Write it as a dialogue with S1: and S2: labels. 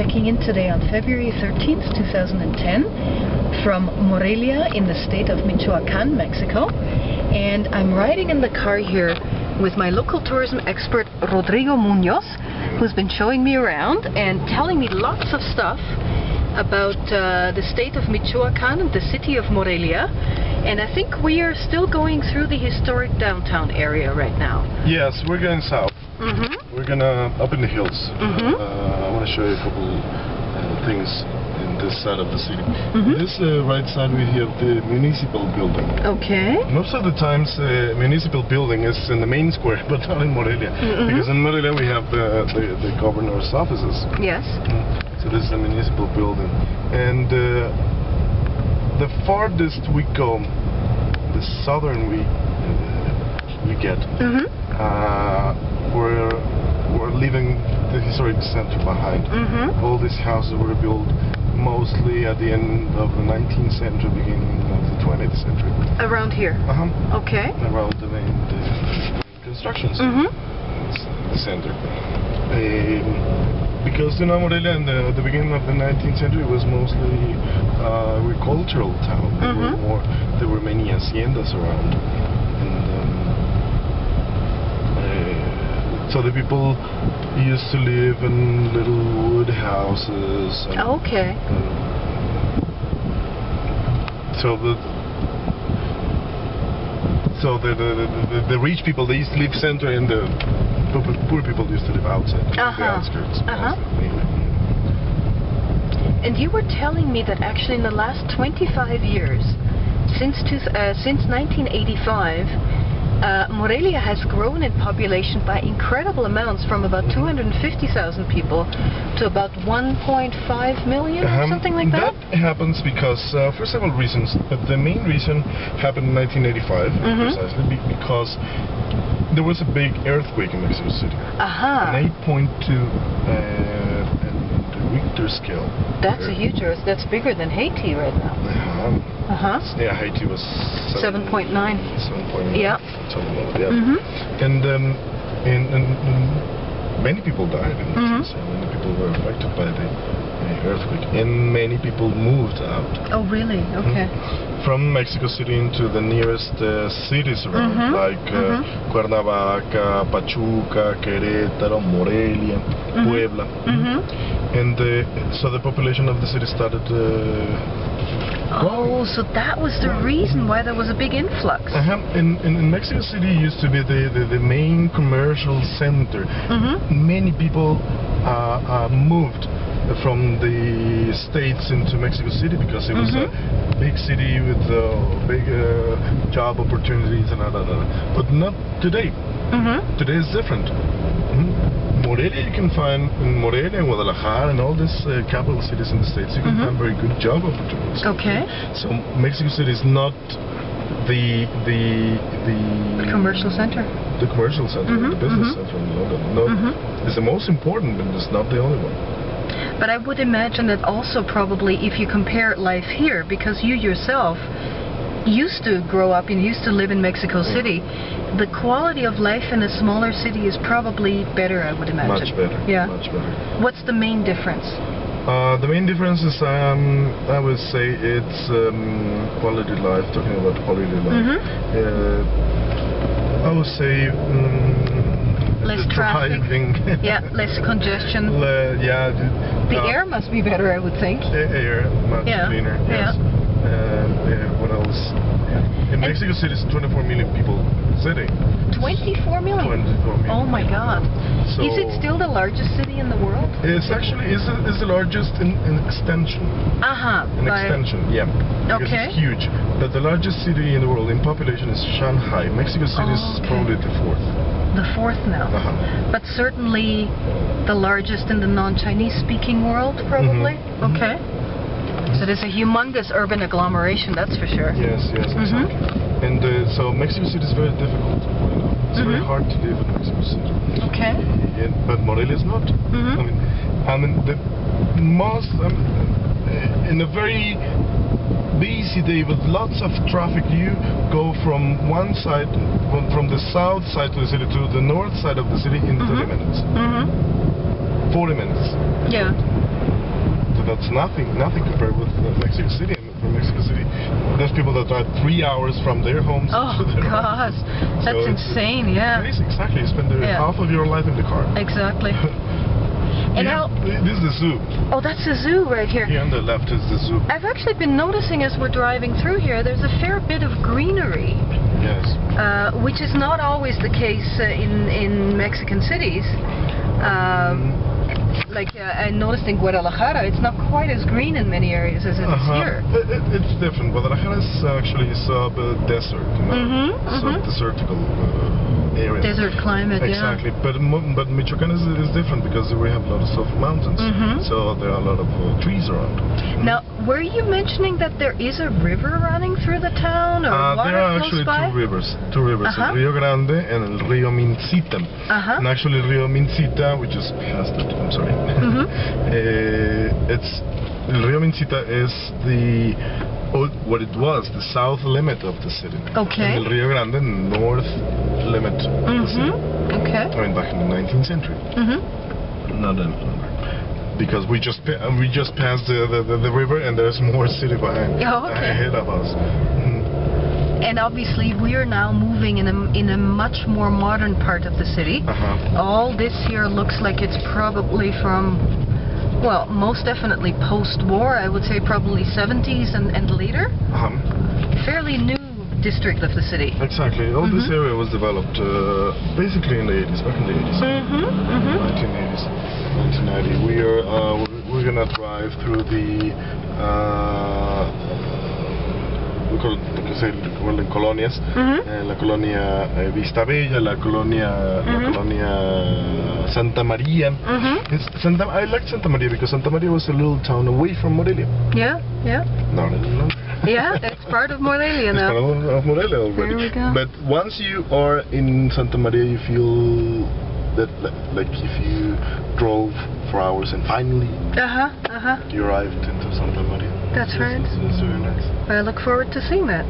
S1: checking in today on February 13th, 2010 from Morelia in the state of Michoacan, Mexico. And I'm riding in the car here with my local tourism expert Rodrigo, who's been showing me around and telling me lots of stuff about the state of Michoacan and the city of Morelia. And I think we are still going through the historic downtown area right now.
S2: Yes, we're going south. We're gonna up in the hills. I want to show you a couple things in this side of the city. This right side we have the municipal building.
S1: Okay.
S2: Most of the times municipal building is in the main square, but not in Morelia. Because in Morelia we have the governor's offices.
S1: Yes.
S2: So this is a municipal building. And the farthest we go, the southern we get, we're leaving the historic center behind. All these houses were built mostly at the end of the 19th century, beginning of the 20th century.
S1: Around here? Okay.
S2: Around the main constructions. The center. Because Morelia in the beginning of the 19th century was mostly agricultural town. There were many haciendas around, and so the people used to live in little wood houses.
S1: Okay.
S2: So the rich people, they used to live center, and the poor people used to live outside, the outskirts.
S1: And you were telling me that actually in the last 25 years, since 1985, Morelia has grown in population by incredible amounts, from about 250,000 people to about 1.5 million or something like that?
S2: That happens because, for several reasons, but the main reason happened in 1985, precisely because there was a big earthquake in Mexico City. An 8.2 Richter scale.
S1: That's a huge earth. That's bigger than Haiti right now.
S2: Yeah, Haiti was
S1: 7.9.
S2: 7.9.
S1: Yeah.
S2: Something like that. And many people died in Mexico City. Many people were affected by the earthquake, and many people moved out.
S1: Oh, really? Okay.
S2: From Mexico City into the nearest cities around, like Cuernavaca, Pachuca, Querétaro, Morelia, Puebla. And so the population of the city started growing.
S1: So that was the reason why there was a big influx.
S2: In Mexico City used to be the main commercial center. Many people moved from the States into Mexico City because it was a big city with big job opportunities and but not today. Today is different. Morelia, you can find in Morelia and Guadalajara and all these capital cities in the States, you can find very good job opportunities. Okay. So Mexico City is not the
S1: commercial center.
S2: The commercial center, the business center in London. It's the most important, but it's not the only one.
S1: But I would imagine that also probably if you compare life here, because you yourself used to grow up and used to live in Mexico City, the quality of life in a smaller city is probably better, I would imagine.
S2: Much better. Yeah. Much better.
S1: What's the main difference?
S2: The main difference is, I would say, it's quality of life. Talking about quality of life, I would say
S1: less traffic. Yeah, less congestion. The air must be better, I would think.
S2: The air much cleaner. Yes. What else? In Mexico City, it's 24 million people city.
S1: 24 million?
S2: 24 million.
S1: Oh my God. So is it still the largest city in the world?
S2: It's actually is the largest in extension. In extension, yeah. Because it's huge. But the largest city in the world in population is Shanghai. Mexico City is probably the fourth.
S1: The fourth now. But certainly the largest in the non-Chinese speaking world, probably? Okay. So there's a humongous urban agglomeration, that's for sure.
S2: Yes, exactly. And so Mexico City is very difficult. It's very hard to live in Mexico City. Okay. But Morelia is not. I mean, the most in a very busy day with lots of traffic, you go from one side, from the south side of the city to the north side of the city in 30 minutes. 40 minutes.
S1: Yeah.
S2: So that's nothing compared with Mexico City. And from Mexico City, there's people that drive 3 hours from their homes
S1: Oh
S2: to their
S1: gosh,
S2: offices.
S1: that's
S2: So
S1: insane. Yeah.
S2: crazy, exactly. You spend half of your life in the car.
S1: Exactly. And
S2: yeah, this is the zoo.
S1: Oh, that's the zoo right here.
S2: Here on the left is the zoo.
S1: I've actually been noticing as we're driving through here, there's a fair bit of greenery.
S2: Yes.
S1: Which is not always the case in Mexican cities. I noticed in Guadalajara, it's not quite as green in many areas as it is here.
S2: It's different. Guadalajara is actually sub-desert, sub-desertical area.
S1: Desert climate,
S2: exactly. But Michoacan is different because we have a lot of mountains, so there are a lot of trees around.
S1: Now, were you mentioning that there is a river running through the town, or water
S2: there are
S1: close
S2: actually
S1: by?
S2: two rivers, El Rio Grande and El Rio Mincita. And actually, Rio Mincita, we just passed it. I'm sorry. El Rio Mincita is what it was, the south limit of the city.
S1: Okay.
S2: And El Rio Grande, north limit of the city.
S1: Okay.
S2: I mean, back in the 19th century. Not any longer. Because we just passed the river, and there's more city ahead of us.
S1: And obviously, we are now moving in a much more modern part of the city. All this here looks like it's probably from, well, most definitely post-war. I would say probably 70s and later. Fairly new district of the city.
S2: Exactly. All this area was developed basically in the 80s, back in the 80s. 1980s, 1990. We're gonna drive through the we call it colonias. La colonia Vista Bella, la colonia Santa Maria. I like Santa Maria because Santa Maria was a little town away from Morelia.
S1: Yeah.
S2: No.
S1: Yeah, it's part of Morelia now.
S2: It's part of Morelia already.
S1: There we go.
S2: But once you are in Santa Maria, you feel that like if you drove for hours and finally you arrived into Santa Maria.
S1: That's right.
S2: It's very nice.
S1: I look forward to seeing that.